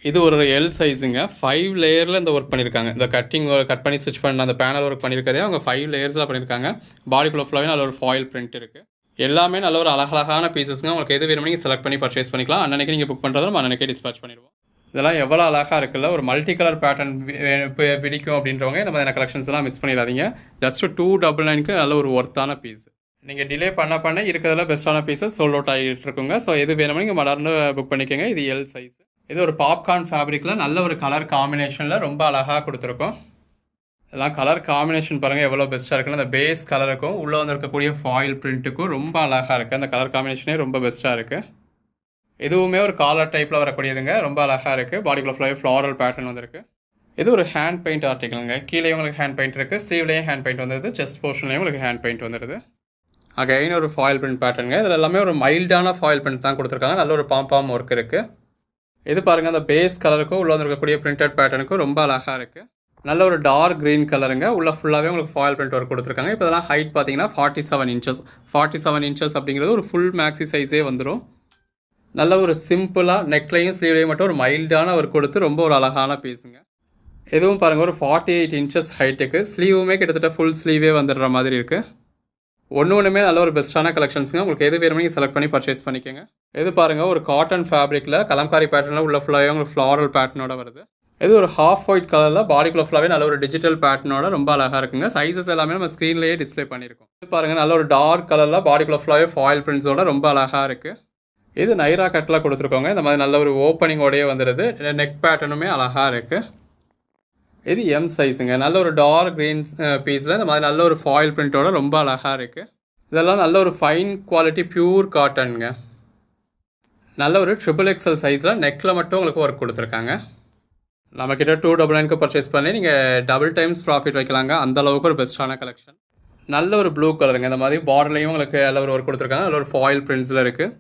இது ஒரு எல் சைஸுங்க. 5 லேயரில் இந்த ஒர்க் பண்ணியிருக்காங்க. இந்த கட் பண்ணி ஸ்டிச் பண்ண அந்த பேனல் ஒர்க் பண்ணியிருக்கதே அவங்க 5 லேயர்ஸில் பண்ணியிருக்காங்க. பாடிக்குள்ளே ஃபுல்லாகவே நல்ல ஒரு ஃபாயில் பிரிண்ட் இருக்குது. எல்லாமே நல்ல ஒரு அழகான பீசஸ்ங்க. உங்களுக்கு எது வேணுமோ நீங்கள் செலக்ட் பண்ணி பர்ச்சேஸ் பண்ணிக்கலாம். அன்னைக்கு நீங்கள் புக் பண்ணுறதும் அன்னைக்கே டிஸ்பேச் பண்ணிடுவோம். இதெல்லாம் எவ்வளோ அழகாக இருக்குல்ல. ஒரு மல்டி கலர் பேட்டர்ன் பிடிக்கும் அப்படின்றவங்க இந்த மாதிரியான கலெக்ஷன்ஸ்லாம் மிஸ் பண்ணிடாதீங்க. ஜஸ்ட் 299க்கு நல்ல ஒரு ஒர்த்தான பீஸ். நீங்கள் டிலே பண்ண இருக்கிறதுல பெஸ்ட்டான பீஸஸ் சோல்ட் அவுட் ஆகிட்டு இருக்குங்க. ஸோ எது வேணுமோ நீங்கள் மலர்ந்து புக் பண்ணிக்கோங்க. இது எல் சைஸ். இது ஒரு பாப்கார்ன் ஃபேப்ரிக்கில் நல்ல ஒரு கலர் காம்பினேஷனில் ரொம்ப அழகாக கொடுத்துருக்கோம். இதெல்லாம் கலர் காம்பினேஷன் பாருங்கள் எவ்வளோ பெஸ்ட்டாக இருக்குன்னு. அந்த பேஸ் கலருக்கும் உள்ளே வந்து இருக்கக்கூடிய ஃபாயில் பிரிண்ட்டுக்கும் ரொம்ப அழகாக இருக்குது. அந்த கலர் காம்பினேஷனே ரொம்ப பெஸ்ட்டாக இருக்குது. இதுவுமே ஒரு காலர் டைப்பில் வரக்கூடியதுங்க. ரொம்ப அழகாக இருக்குது. பாடிக்குள்ளே ஃபுல்லாகவே ஃப்ளாரல் பேட்டர்ன் வந்துருக்கு. இது ஒரு ஹேண்ட் பெயிண்ட் ஆர்டிக்கலுங்க. கீழே உங்களுக்கு ஹேண்ட் பெயிண்ட் இருக்குது, ஸ்லீவ்லேயும் ஹேண்ட் பெயிண்ட் வந்துடுது, செஸ்ட் போர்ஷன்லேயும் உங்களுக்கு ஹேண்ட் பெயிண்ட் வந்துடுது. அகைன் ஒரு ஃபாயில் பிரிண்ட் பேட்டர்னுங்க. இதில் எல்லாமே ஒரு மைல்டான ஃபாயில் பிரிண்ட் தான் கொடுத்துருக்காங்க. நல்ல ஒரு பாம் ஒர்க் இருக்குது. இது பாருங்கள் அந்த பேஸ் கலருக்கும் உள்ளே வந்துருக்கக்கூடிய பிரிண்டட் பேட்டர்னுக்கும் ரொம்ப அழகாக இருக்குது. நல்ல ஒரு டார்க் க்ரீன் கலருங்க. உள்ள ஃபுல்லாகவே உங்களுக்கு ஃபாயில் பிரிண்ட் ஒர்க் கொடுத்துருக்காங்க. இப்போ இதெல்லாம் ஹைட் பார்த்தீங்கன்னா 47 இன்ச்சஸ். 47 இன்ச்சஸ் அப்படிங்கிறது ஒரு ஃபுல் மேக்ஸி சைஸே வந்துடும். நல்ல ஒரு சிம்பிளாக நெக்லையும் ஸ்லீவ்லையும் மட்டும் ஒரு மைல்டான ஒர்க் கொடுத்து ரொம்ப ஒரு அழகான பீஸுங்க. எதுவும் பாருங்கள் ஒரு 48 இன்ச்சஸ் ஹைட்டுக்கு. ஸ்லீவுமே கிட்டத்தட்ட ஃபுல் ஸ்லீவே வந்துடுற மாதிரி இருக்குது. ஒன்றுமே நல்ல ஒரு பெஸ்ட்டான கலெக்ஷன்ஸுங்க. உங்களுக்கு எது வேணுமோ நீங்கள் செலக்ட் பண்ணி பர்ச்சேஸ் பண்ணிக்கோங்க. இது பாருங்கள் ஒரு காட்டன் ஃபேப்ரிக்கில் கலம்காரி பேட்டர்னில் உள்ள ஃபுல்லாகவே உங்களுக்கு ஃப்ளாரல் பேட்டர்னோட வருது. இது ஒரு ஹாஃப் ஒயிட் கலரில் பாடிக்குள்ளே ஃபுல்லாகவே நல்ல ஒரு டிஜிட்டல் பேட்டர்னோட ரொம்ப அழகாக இருக்குங்க. சைஸஸ் எல்லாமே நம்ம ஸ்க்ரீன்லேயே டிஸ்பிளே பண்ணியிருக்கோம். இது பாருங்கள் நல்ல ஒரு டார்க் கலரில் பாடிக்குள்ளே ஃபுல்லாகவே ஃபாயில் பிரிண்ட்ஸோட ரொம்ப அழகாக இருக்குது. இது நைரா கட்டில் கொடுத்துருக்கோங்க. இந்த மாதிரி நல்ல ஒரு ஓப்பனிங்கோடையே வந்துடுது. நெக் பேட்டர்னுமே அழகாக இருக்குது. இது எம் சைஸுங்க. நல்ல ஒரு டார்க் க்ரீன் பீஸில் இந்த மாதிரி நல்ல ஒரு ஃபாயில் பிரிண்ட்டோட ரொம்ப அழகாக இருக்குது. இதெல்லாம் நல்ல ஒரு ஃபைன் குவாலிட்டி பியூர் காட்டனுங்க. நல்ல ஒரு XXL சைஸில் நெக்கில் மட்டும் உங்களுக்கு ஒர்க் கொடுத்துருக்காங்க. நம்மக்கிட்ட 299க்கு பர்ச்சேஸ் பண்ணி நீங்கள் டபுள் டைம்ஸ் ப்ராஃபிட் வைக்கலாங்க. அந்தளவுக்கு ஒரு பெஸ்ட்டான கலெக்ஷன். நல்ல ஒரு ப்ளூ கலருங்க. இந்த மாதிரி பார்டர்லையும் உங்களுக்கு நல்ல ஒரு ஒர்க் கொடுத்துருக்காங்க. நல்ல ஒரு ஃபாயில் பிரிண்ட்ஸில் இருக்குது.